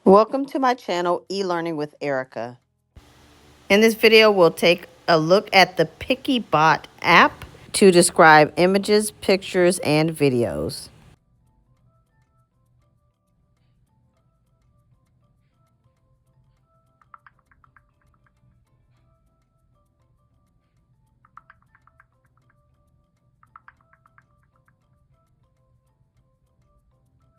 Welcome to my channel, eLearning with Erica. In this video, we'll take a look at the Piccy Bot app to describe images, pictures, and videos.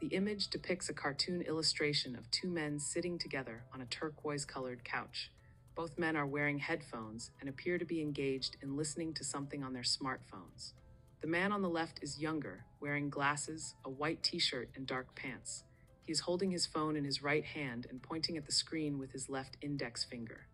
The image depicts a cartoon illustration of two men sitting together on a turquoise-colored couch. Both men are wearing headphones and appear to be engaged in listening to something on their smartphones. The man on the left is younger, wearing glasses, a white t-shirt, and dark pants. He is holding his phone in his right hand and pointing at the screen with his left index finger.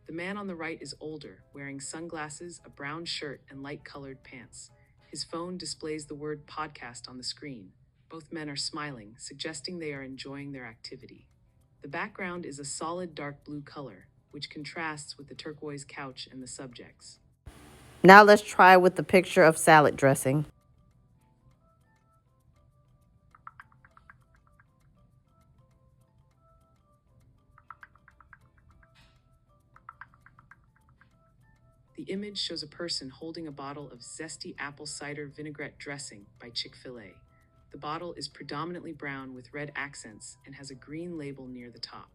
The man on the right is older, wearing sunglasses, a brown shirt, and light-colored pants. His phone displays the word podcast on the screen. Both men are smiling, suggesting they are enjoying their activity. The background is a solid dark blue color, which contrasts with the turquoise couch and the subjects. Now let's try with the picture of salad dressing. The image shows a person holding a bottle of zesty apple cider vinaigrette dressing by Chick-fil-A. The bottle is predominantly brown with red accents and has a green label near the top.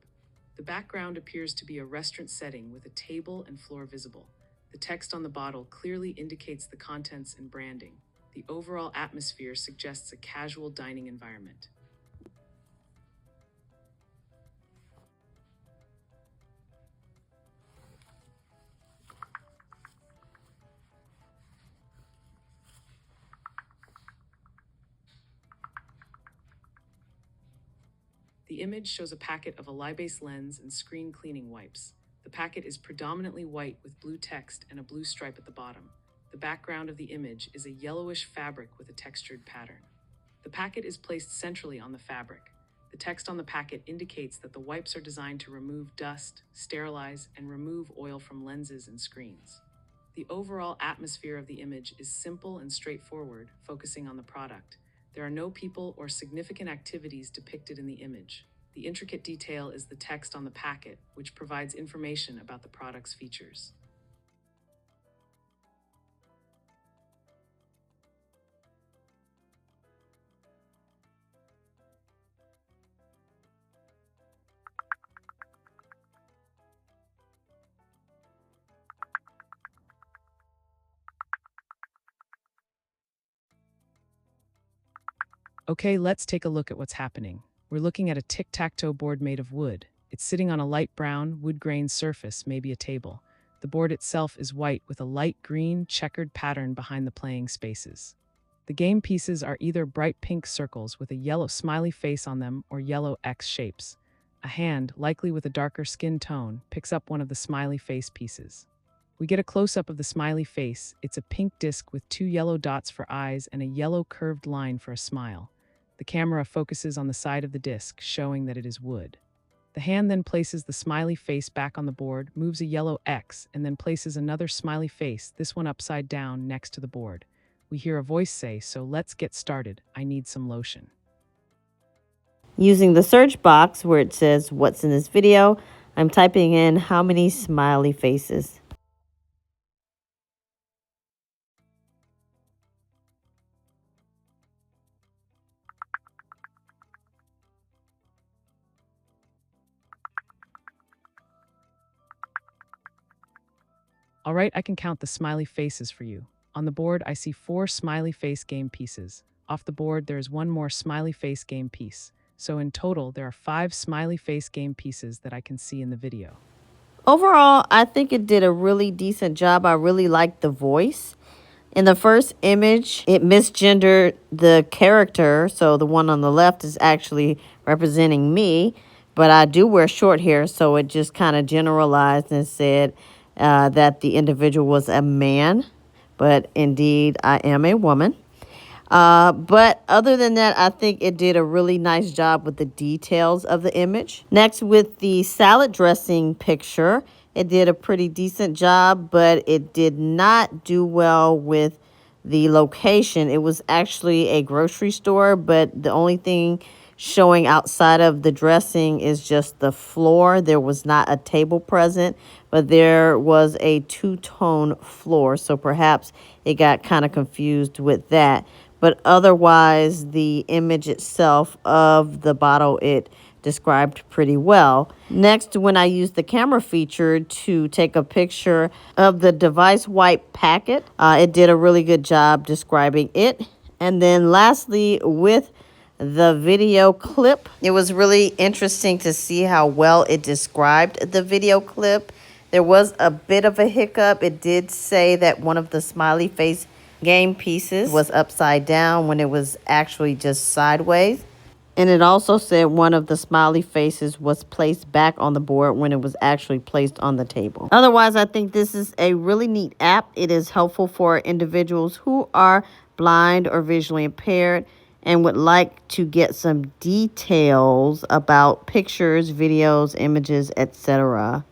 The background appears to be a restaurant setting with a table and floor visible. The text on the bottle clearly indicates the contents and branding. The overall atmosphere suggests a casual dining environment. The image shows a packet of a lye-based lens and screen cleaning wipes. The packet is predominantly white with blue text and a blue stripe at the bottom. The background of the image is a yellowish fabric with a textured pattern. The packet is placed centrally on the fabric. The text on the packet indicates that the wipes are designed to remove dust, sterilize, and remove oil from lenses and screens. The overall atmosphere of the image is simple and straightforward, focusing on the product. There are no people or significant activities depicted in the image. The intricate detail is the text on the packet, which provides information about the product's features. Okay, let's take a look at what's happening. We're looking at a tic-tac-toe board made of wood. It's sitting on a light brown, wood-grain surface, maybe a table. The board itself is white with a light green, checkered pattern behind the playing spaces. The game pieces are either bright pink circles with a yellow smiley face on them or yellow X shapes. A hand, likely with a darker skin tone, picks up one of the smiley face pieces. We get a close-up of the smiley face. It's a pink disc with two yellow dots for eyes and a yellow curved line for a smile. The camera focuses on the side of the disc, showing that it is wood. The hand then places the smiley face back on the board, moves a yellow X, and then places another smiley face, this one upside down, next to the board. We hear a voice say, "So let's get started. I need some lotion." Using the search box where it says, "What's in this video?" I'm typing in how many smiley faces. All right, I can count the smiley faces for you. On the board, I see 4 smiley face game pieces. Off the board, there is one more smiley face game piece. So in total, there are 5 smiley face game pieces that I can see in the video. Overall, I think it did a really decent job. I really liked the voice. In the first image, it misgendered the character, so the one on the left is actually representing me, but I do wear short hair, so it just kind of generalized and said that the individual was a man, but indeed I am a woman. But other than that, I think it did a really nice job with the details of the image. Next, with the salad dressing picture, it did a pretty decent job, but it did not do well with the location. It was actually a grocery store, but the only thing showing outside of the dressing is just the floor. There was not a table present, but there was a two-tone floor, so perhaps it got kind of confused with that. But otherwise, the image itself of the bottle, it described pretty well. Next, when I used the camera feature to take a picture of the device wipe packet, it did a really good job describing it. And then lastly, with the video clip, it was really interesting to see how well it described the video clip. There was a bit of a hiccup. It did say that one of the smiley face game pieces was upside down when it was actually just sideways. And it also said one of the smiley faces was placed back on the board when it was actually placed on the table. Otherwise, I think this is a really neat app. It is helpful for individuals who are blind or visually impaired and would like to get some details about pictures, videos, images, etc.